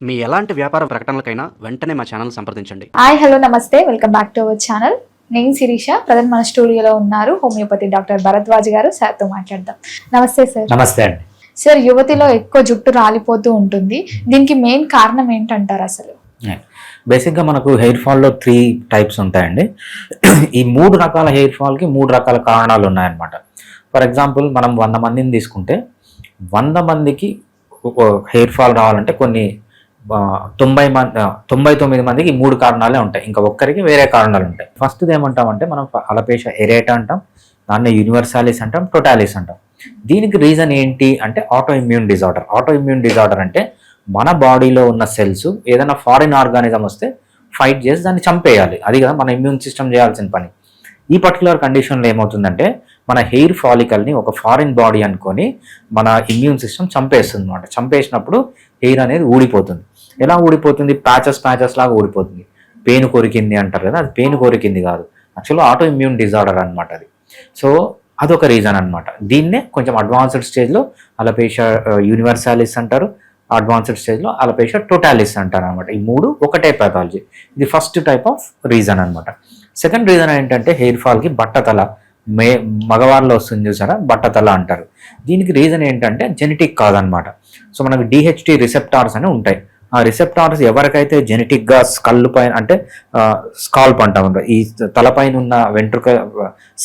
మీ ఎలాంటి వ్యాపార ప్రకటనలకైనా వెంటనే మా ఛానల్ సంప్రదించండి. హాయ్ హలో నమస్తే, welcome back to our channel. నేను శిరీష. ప్రజెంట్ మన స్టూడియోలో ఉన్నారు హోమియోపతి డాక్టర్ భరద్వాజ్ గారు. సార్తో మాట్లాడదాం. నమస్తే సార్. నమస్తే అండి. సార్, యువతిలో ఎక్కువ జుట్టు రాలిపోతూ ఉంటుంది. దీనికి మెయిన్ కారణం ఏంటంటారు అసలు? బేసిక్గా మనకు హెయిర్ ఫాల్లో 3 టైప్స్ ఉంటాయండి. ఈ 3 రకాల హెయిర్ ఫాల్కి 3 రకాల కారణాలు ఉన్నాయన్నమాట. ఫర్ ఎగ్జాంపుల్, మనం 100 మందిని తీసుకుంటే 100 మందికి హెయిర్ ఫాల్ రావాలంటే కొన్ని 99 మందికి 3 కారణాలే ఉంటాయి. ఇంకా ఒక్కరికి వేరే కారణాలు ఉంటాయి. ఫస్ట్ది ఏమంటామంటే మనం అలపేషియా ఎరేటా అంటాం, దాన్ని యూనివర్సాలిస్ అంటాం, టోటాలిస్ అంటాం. దీనికి రీజన్ ఏంటి అంటే auto immune disorder. Auto immune disorder అంటే మన బాడీలో ఉన్న సెల్స్ ఏదైనా ఫారిన్ ఆర్గానిజం వస్తే ఫైట్ చేసి దాన్ని చంపేయాలి. అది కదా మన ఇమ్యూన్ సిస్టమ్ చేయాల్సిన పని. ఈ పర్టికులర్ కండిషన్లో ఏమవుతుందంటే మన హెయిర్ ఫాలికల్ని ఒక ఫారిన్ బాడీ అనుకొని మన ఇమ్యూన్ సిస్టమ్ చంపేస్తుంది అనమాట. చంపేసినప్పుడు హెయిర్ అనేది ఊడిపోతుంది. ఎలా ఊడిపోతుంది? ప్యాచెస్ లాగా ఊడిపోతుంది. పేను కొరికింది అంటారు కదా, అది పేను కొరికింది కాదు, యాక్చువల్గా ఆటో ఇమ్యూన్ డిజార్డర్ అనమాట అది. సో అదొక రీజన్ అనమాట. దీన్నే కొంచెం అడ్వాన్స్డ్ స్టేజ్లో అలపేషియా యూనివర్సాలిస్ అంటారు, అడ్వాన్స్డ్ స్టేజ్లో అలపేషియా టోటాలిస్ అంటారు అనమాట. ఈ 3 ఒకటే పాథాలజీ. ఇది ఫస్ట్ టైప్ ఆఫ్ రీజన్ అనమాట. సెకండ్ రీజన్ ఏంటంటే హెయిర్ ఫాల్కి బట్టతల. మగవారిలో వస్తుంది చూసారా, బట్టతల అంటారు. దీనికి రీజన్ ఏంటంటే జెనెటిక్ కాదనమాట. సో మనకు DHT రిసెప్టార్స్ అని ఉంటాయి. ఆ రిసెప్టార్స్ ఎవరికైతే జెనెటిక్గా స్కల్ పైన అంటే స్కాల్ప్ అంటాం, ఈ తలపైన ఉన్న వెంట్రుక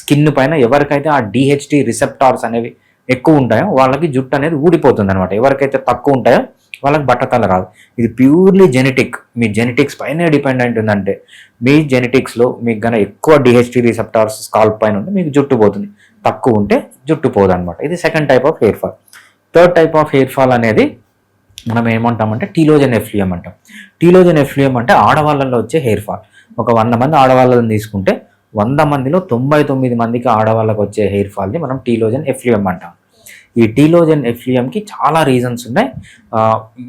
స్కిన్ పైన ఎవరికైతే ఆ DHT రిసెప్టార్స్ అనేవి ఎక్కువ ఉంటాయో వాళ్ళకి జుట్టు అనేది ఊడిపోతుంది అనమాట. ఎవరికైతే తక్కువ ఉంటాయో వాళ్ళకి బట్టతల రాదు. ఇది ప్యూర్లీ జెనెటిక్. మీ జెనెటిక్స్ పైనే డిపెండెంట్ ఉందంటే మీ జెనెటిక్స్లో మీకు గన ఎక్కువ DHT రిసెప్టార్స్ స్కాల్ప్ పైన ఉంటే మీకు జుట్టు పోతుంది, తక్కువ ఉంటే జుట్టు పోదు అనమాట. ఇది second type of hair fall. Third type of hair fall అనేది మనం ఏమంటామంటే టీలోజన్ ఎఫ్లియం అంటాం. టీలోజన్ ఎఫ్లియం అంటే ఆడవాళ్ళలో వచ్చే హెయిర్ ఫాల్. ఒక 100 మంది ఆడవాళ్ళని తీసుకుంటే 100 మందిలో 99 మందికి ఆడవాళ్ళకి వచ్చే హెయిర్ ఫాల్ని మనం టీలోజన్ ఎఫ్లియం అంటాం. ఈ టీలోజన్ ఎఫ్లియంకి చాలా రీజన్స్ ఉన్నాయి.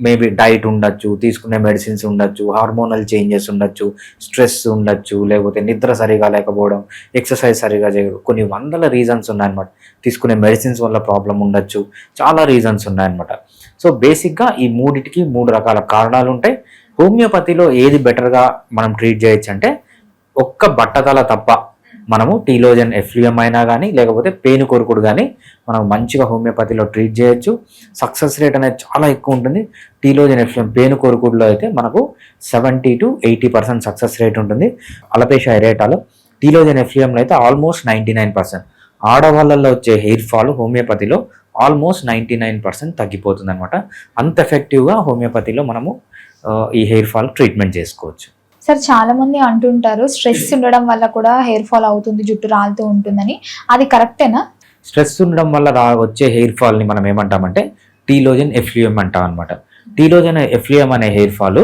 మేబీ డైట్ ఉండొచ్చు, తీసుకునే మెడిసిన్స్ ఉండొచ్చు, హార్మోనల్ చేంజెస్ ఉండొచ్చు, స్ట్రెస్ ఉండొచ్చు, లేకపోతే నిద్ర సరిగా లేకపోవడం, ఎక్సర్సైజ్ సరిగా చేయడం, కొన్ని వందల రీజన్స్ ఉన్నాయన్నమాట. తీసుకునే మెడిసిన్స్ వల్ల ప్రాబ్లం ఉండొచ్చు, చాలా రీజన్స్ ఉన్నాయన్నమాట. సో బేసిక్గా ఈ 3 రకాల కారణాలు ఉంటాయి. హోమియోపతిలో ఏది బెటర్గా మనం ట్రీట్ చేయొచ్చు అంటే ఒక్క బట్టతల తప్ప మనము టీలోజన్ ఎఫ్లియం అయినా కానీ లేకపోతే పేను కొరుకుడు కానీ మనం మంచిగా హోమియోపతిలో ట్రీట్ చేయొచ్చు. సక్సెస్ రేట్ అనేది చాలా ఎక్కువ ఉంటుంది. టీలోజన్ ఎఫ్లియం పేను కొరుకుడులో అయితే మనకు 70 to 80% సక్సెస్ రేట్ ఉంటుంది. అలపేషియా ఎరేటాలో టీలోజన్ ఎఫ్లియంలో అయితే ఆల్మోస్ట్ 99%. ఆడవాళ్ళల్లో వచ్చే హెయిర్ ఫాల్ హోమియోపతిలో ఆల్మోస్ట్ 99% తగ్గిపోతుంది అనమాట. అంత ఎఫెక్టివ్గా హోమియోపతిలో మనము ఈ హెయిర్ ఫాల్ ట్రీట్మెంట్ చేసుకోవచ్చు. సార్, చాలా మంది అంటుంటారు స్ట్రెస్ ఉండడం వల్ల కూడా హెయిర్ ఫాల్ అవుతుంది, జుట్టు రాలుతూ ఉంటుందని. అది కరెక్టేనా? స్ట్రెస్ ఉండడం వల్ల వచ్చే హెయిర్ ఫాల్ని మనం ఏమంటామంటే టీలోజన్ ఎఫ్లియం అంటాం అనమాట. టీలోజన్ ఎఫ్లియం అనే హెయిర్ ఫాల్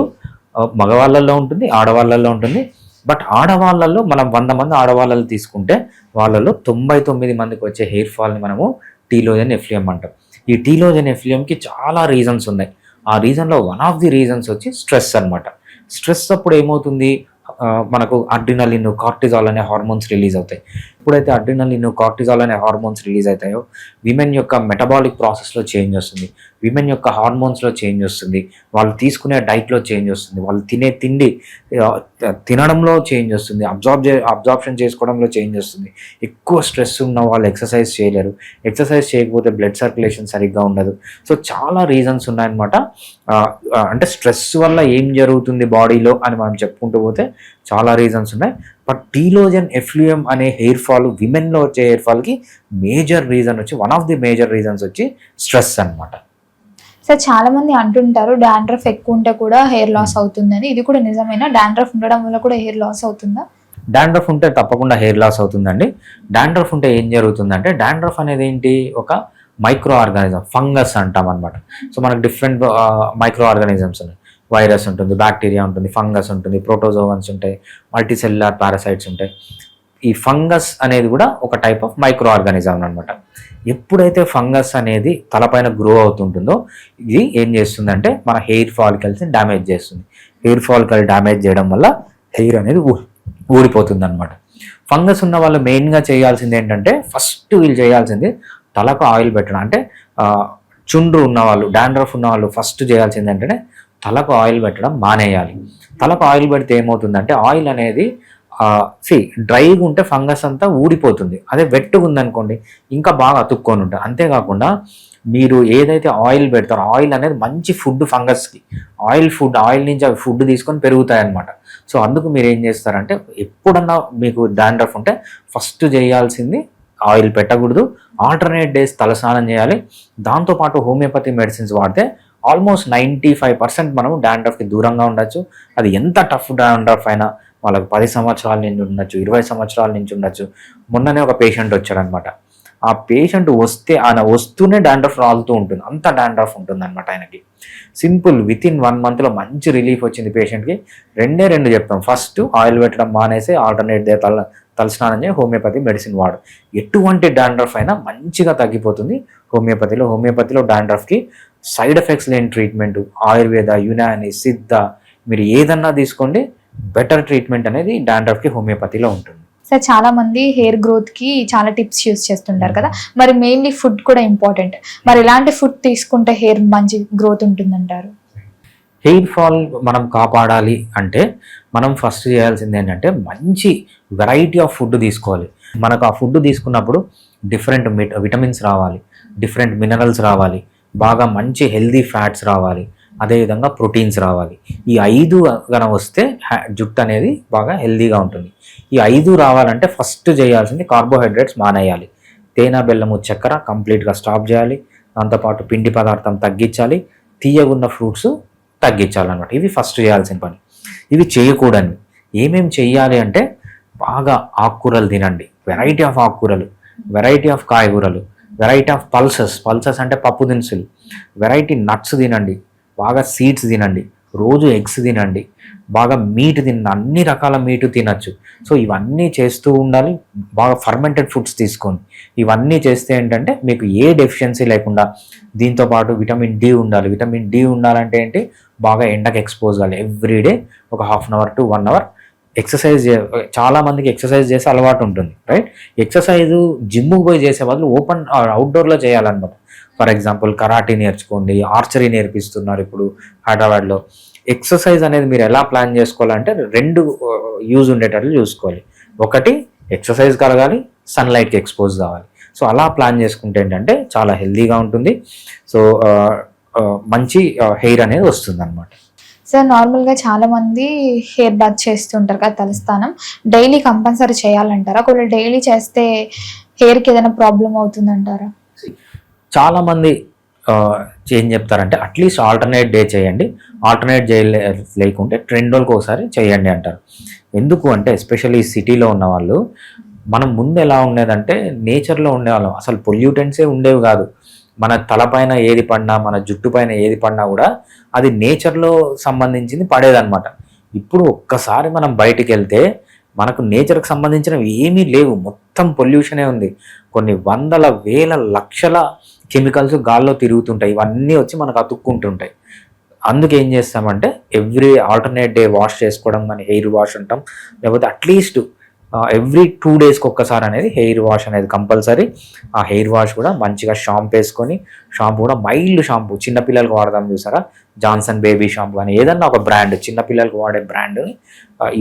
మగవాళ్ళల్లో ఉంటుంది, ఆడవాళ్ళల్లో ఉంటుంది. బట్ ఆడవాళ్ళల్లో మనం 100 మంది ఆడవాళ్ళలో తీసుకుంటే వాళ్ళలో 99 మందికి వచ్చే హెయిర్ ఫాల్ని మనము టీలోజన్ ఎఫ్లియం అంటాం. ఈ టీలోజన్ ఎఫ్లియంకి చాలా రీజన్స్ ఉన్నాయి. ఆ రీజన్లో వన్ ఆఫ్ ది రీజన్స్ వచ్చి స్ట్రెస్ అనమాట. స్ట్రెస్ అప్పుడు ఏమవుతుంది, మనకు అడ్రినలిన్, కార్టిజాల్ అనే హార్మోన్స్ రిలీజ్ అవుతాయి. ఎప్పుడైతే అడ్రినలిన్, కార్టిజాల్ అనే హార్మోన్స్ రిలీజ్ అవుతాయో విమెన్ యొక్క మెటబాలిక్ ప్రాసెస్లో చేంజ్ వస్తుంది, విమెన్ యొక్క హార్మోన్స్లో చేంజ్ వస్తుంది, వాళ్ళు తీసుకునే డైట్లో చేంజ్ వస్తుంది, వాళ్ళు తినే తిండి తినడంలో చేంజ్ వస్తుంది, అబ్జార్ప్షన్ చేసుకోవడంలో చేంజ్ వస్తుంది. ఎక్కువ స్ట్రెస్ ఉన్న వాళ్ళు ఎక్సర్సైజ్ చేయలేరు, ఎక్సర్సైజ్ చేయకపోతే బ్లడ్ సర్క్యులేషన్ సరిగ్గా ఉండదు. సో చాలా రీజన్స్ ఉన్నాయన్నమాట. అంటే స్ట్రెస్ వల్ల ఏం జరుగుతుంది బాడీలో అని మనం చెప్పుకుంటూ పోతే చాలా రీజన్స్ ఉన్నాయి. బట్ టీలోజన్ ఎఫ్లియం అనే హెయిర్ ఫాల్ విమెన్లో వచ్చే హెయిర్ ఫాల్కి మేజర్ రీజన్ వచ్చి one of the major reasons వచ్చి స్ట్రెస్ అనమాట. సార్, చాలా మంది అంటుంటారు డాండ్రఫ్ ఎక్కువ ఉంటే కూడా హెయిర్ లాస్ అవుతుందని. ఇది కూడా నిజమేనా? డాండ్రఫ్ ఉండడం వల్ల కూడా హెయిర్ లాస్ అవుతుందా? డాండ్రఫ్ ఉంటే తప్పకుండా హెయిర్ లాస్ అవుతుందండి. డాండ్రఫ్ ఉంటే ఏం జరుగుతుందంటే డాండ్రఫ్ అనేది ఏంటి, ఒక మైక్రో ఆర్గానిజం, ఫంగస్ అంటాం అనమాట. సో మనకు డిఫరెంట్ మైక్రో ఆర్గానిజమ్స్ ఉన్నాయి. వైరస్ ఉంటుంది, బ్యాక్టీరియా ఉంటుంది, ఫంగస్ ఉంటుంది, ప్రోటోజోవన్స్ ఉంటాయి, మల్టీసెల్యులర్ పారాసైట్స్ ఉంటాయి. ఈ ఫంగస్ అనేది కూడా ఒక టైప్ ఆఫ్ మైక్రో ఆర్గానిజం అనమాట. ఎప్పుడైతే ఫంగస్ అనేది తలపైన గ్రో అవుతుంటుందో ఇది ఏం చేస్తుందంటే మన హెయిర్ ఫాలికల్స్ని డ్యామేజ్ చేస్తుంది. హెయిర్ ఫాలికల్ డ్యామేజ్ చేయడం వల్ల హెయిర్ అనేది ఊడిపోతుంది అనమాట. ఫంగస్ ఉన్న వాళ్ళు మెయిన్గా చేయాల్సింది ఏంటంటే ఫస్ట్ వీళ్ళు చేయాల్సింది తలకు ఆయిల్ పెట్టడం. అంటే చుండ్రు ఉన్నవాళ్ళు, డాండ్రఫ్ ఉన్నవాళ్ళు ఫస్ట్ చేయాల్సింది ఏంటంటే తలకు ఆయిల్ పెట్టడం మానేయాలి. తలకు ఆయిల్ పెడితే ఏమవుతుందంటే ఆయిల్ అనేది డ్రైగా ఉంటే ఫంగస్ అంతా ఊడిపోతుంది. అదే వెట్టుగా ఉందనుకోండి ఇంకా బాగా అతుక్కొని ఉంటుంది. అంతేకాకుండా మీరు ఏదైతే ఆయిల్ పెడతారో ఆయిల్ అనేది మంచి ఫుడ్ ఫంగస్కి, ఆయిల్ నుంచి అవి ఫుడ్ తీసుకొని పెరుగుతాయి అన్నమాట. సో అందుకు మీరు ఏం చేస్తారంటే ఎప్పుడన్నా మీకు డాండ్రఫ్ ఉంటే ఫస్ట్ చేయాల్సింది ఆయిల్ పెట్టకూడదు, ఆల్టర్నేట్ డేస్ తలస్నానం చేయాలి. దాంతోపాటు హోమియోపతి మెడిసిన్స్ వాడితే ఆల్మోస్ట్ 95% మనం డాండ్రఫ్కి దూరంగా ఉండొచ్చు. అది ఎంత టఫ్ డాండ్రఫ్ అయినా, వాళ్ళకి 10 సంవత్సరాల నుంచి ఉండొచ్చు, 20 సంవత్సరాల నుంచి ఉండొచ్చు. మొన్ననే ఒక పేషెంట్ వచ్చాడనమాట. ఆ పేషెంట్ ఆయన వస్తూనే డాండ్రఫ్ రాలుతూ ఉంటుంది, అంత డాండ్రఫ్ ఉంటుంది అనమాట ఆయనకి. సింపుల్ విత్ ఇన్ 1 monthలో మంచి రిలీఫ్ వచ్చింది పేషెంట్కి. రెండు చెప్తాం. ఫస్ట్ ఆయిల్ పెట్టడం మానేసి ఆల్టర్నేట్ డే తలస్నానం చేసి హోమియోపతి మెడిసిన్ వాడు. ఎటువంటి డాండ్రఫ్ అయినా మంచిగా తగ్గిపోతుంది హోమియోపతిలో డాండ్రఫ్కి సైడ్ ఎఫెక్ట్స్ లేని ట్రీట్మెంట్. ఆయుర్వేద, యునాని, సిద్ధ మీరు ఏదన్నా తీసుకోండి, బెటర్ ట్రీట్మెంట్ అనేది డాండ్రఫ్కి హోమియోపతిలో ఉంటుంది. సార్ చాలా మంది హెయిర్ గ్రోత్ కి చాలా టిప్స్ యూస్ చేస్తుంటారు కదా, మరి మెయిన్లీ ఫుడ్ కూడా ఇంపార్టెంట్. మరి ఎలాంటి ఫుడ్ తీసుకుంటే హెయిర్ మంచి గ్రోత్ ఉంటుందంటారు? హెయిర్ ఫాల్ మనం కాపాడాలి అంటే మనం ఫస్ట్ చేయాల్సింది ఏంటంటే మంచి వెరైటీ ఆఫ్ ఫుడ్ తీసుకోవాలి. మనకు ఆ ఫుడ్ తీసుకున్నప్పుడు డిఫరెంట్ విటమిన్స్ రావాలి, డిఫరెంట్ మినరల్స్ రావాలి, బాగా మంచి హెల్దీ ఫ్యాట్స్ రావాలి, అదేవిధంగా ప్రోటీన్స్ రావాలి. ఈ 5 కనుక వస్తే జుట్టు అనేది బాగా హెల్దీగా ఉంటుంది. ఈ 5 రావాలంటే ఫస్ట్ చేయాల్సింది కార్బోహైడ్రేట్స్ మానేయాలి. తేనె, బెల్లము, చక్కెర కంప్లీట్గా స్టాప్ చేయాలి. దాంతోపాటు పిండి పదార్థం తగ్గించాలి, తీయగున్న ఫ్రూట్స్ తగ్గించాలన్నమాట. ఇవి ఫస్ట్ చేయాల్సిన పని. ఇవి చేయకూడని ఏమేమి చెయ్యాలి అంటే బాగా ఆకుకూరలు తినండి, వెరైటీ ఆఫ్ ఆకుకూరలు, వెరైటీ ఆఫ్ కాయగూరలు, వెరైటీ ఆఫ్ పల్సెస్ అంటే పప్పు దినుసులు, వెరైటీ నట్స్ తినండి, బాగా సీడ్స్ తినండి, రోజు ఎగ్స్ తినండి, బాగా మీట్ తినండి, అన్ని రకాల మీటు తినచ్చు. సో ఇవన్నీ చేస్తూ ఉండాలి. బాగా ఫర్మెంటెడ్ ఫుడ్స్ తీసుకోండి. ఇవన్నీ చేస్తే ఏంటంటే మీకు ఏ డెఫిషియన్సీ లేకుండా, దీంతోపాటు విటమిన్ డి ఉండాలి. విటమిన్ డి ఉండాలంటే ఏంటి, బాగా ఎండకు ఎక్స్పోజ్ కావాలి. ఎవ్రీడే ఒక 1/2 hour to 1 hour ఎక్సర్సైజ్. చాలా మందికి ఎక్సర్సైజ్ చేసే అలవాటు ఉంటుంది, రైట్? ఎక్సర్సైజ్ జిమ్కి పోయి చేసే బదులు అవుట్డోర్లో చేయాలన్నమాట. ఫర్ ఎగ్జాంపుల్ కరాటే నేర్చుకోండి, ఆర్చరీ నేర్పిస్తున్నారు ఇప్పుడు హైదరాబాద్లో. ఎక్సర్సైజ్ అనేది మీరు ఎలా ప్లాన్ చేసుకోవాలంటే 2 యూజ్ ఉండేటట్లు చూసుకోవాలి. ఒకటి ఎక్సర్సైజ్ కలగాలి, సన్లైట్కి ఎక్స్పోజ్ కావాలి. సో అలా ప్లాన్ చేసుకుంటే ఏంటంటే చాలా హెల్దీగా ఉంటుంది. సో మంచి హెయిర్ అనేది వస్తుంది అనమాట. సార్ నార్మల్గా చాలా మంది హెయిర్ బాత్ చేస్తుంటారు కదా, తలస్నానం డైలీ కంపల్సరీ చేయాలంటారా? ఒకవేళ డైలీ చేస్తే హెయిర్కి ఏదైనా ప్రాబ్లం అవుతుందంటారా? చాలా మంది ఏం చెప్తారంటే అట్లీస్ట్ ఆల్టర్నేట్ డే చేయండి, ఆల్టర్నేట్ డే లేకుంటే 2 రోజులకు ఒకసారి చేయండి అంటారు. ఎందుకు అంటే ఎస్పెషల్లీ సిటీలో ఉన్న వాళ్ళు, మనం ముందు ఎలా ఉండేదంటే నేచర్లో ఉండేవాళ్ళం, అసలు పొల్యూటెంట్సే ఉండేవి కాదు. మన తలపైన ఏది పడినా, మన జుట్టు పైన ఏది పడినా కూడా అది నేచర్లో సంబంధించింది పడేదన్నమాట. ఇప్పుడు ఒక్కసారి మనం బయటికి వెళ్తే మనకు నేచర్కి సంబంధించినవి ఏమీ లేవు, మొత్తం పొల్యూషనే ఉంది. కొన్ని వందల వేల లక్షల కెమికల్స్ గాల్లో తిరుగుతుంటాయి, ఇవన్నీ వచ్చి మనకు అతుక్కుంటుంటాయి. అందుకు ఏం చేస్తామంటే ఎవ్రీ ఆల్టర్నేట్ డే వాష్ చేసుకోవడం, కానీ హెయిర్ వాష్ అంటాం, లేకపోతే అట్లీస్ట్ ఎవ్రీ 2 daysకి ఒక్కసారి అనేది హెయిర్ వాష్ అనేది కంపల్సరీ. ఆ హెయిర్ వాష్ కూడా మంచిగా షాంపూ వేసుకొని, షాంపూ కూడా మైల్డ్ షాంపూ, చిన్నపిల్లలకు వాడదాం చూసారా, జాన్సన్ బేబీ షాంపూ కానీ ఏదన్నా ఒక బ్రాండ్, చిన్నపిల్లలకు వాడే బ్రాండ్ని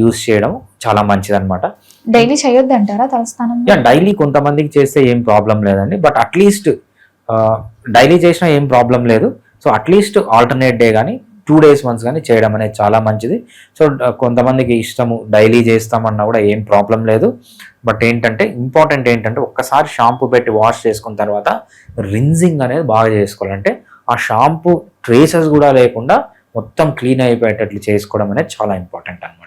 యూస్ చేయడం చాలా మంచిదన్నమాట. డైలీ చేయొద్దు అంటారా తలస్నానం? డైలీ కొంతమందికి చేస్తే ఏం ప్రాబ్లం లేదండి, బట్ అట్లీస్ట్ డైలీ చేసినా ఏం ప్రాబ్లం లేదు. సో అట్లీస్ట్ ఆల్టర్నేట్ డే కానీ 2 days once కానీ చేయడం అనేది చాలా మంచిది. సో కొంతమందికి ఇష్టము డైలీ చేస్తామన్నా కూడా ఏం ప్రాబ్లం లేదు. బట్ ఏంటంటే ఇంపార్టెంట్ ఏంటంటే ఒక్కసారి షాంపూ పెట్టి వాష్ చేసుకున్న తర్వాత రిన్జింగ్ అనేది బాగా చేసుకోవాలంటే ఆ షాంపూ ట్రేసెస్ కూడా లేకుండా మొత్తం క్లీన్ అయిపోయేటట్లు చేసుకోవడం అనేది చాలా ఇంపార్టెంట్ అన్నమాట.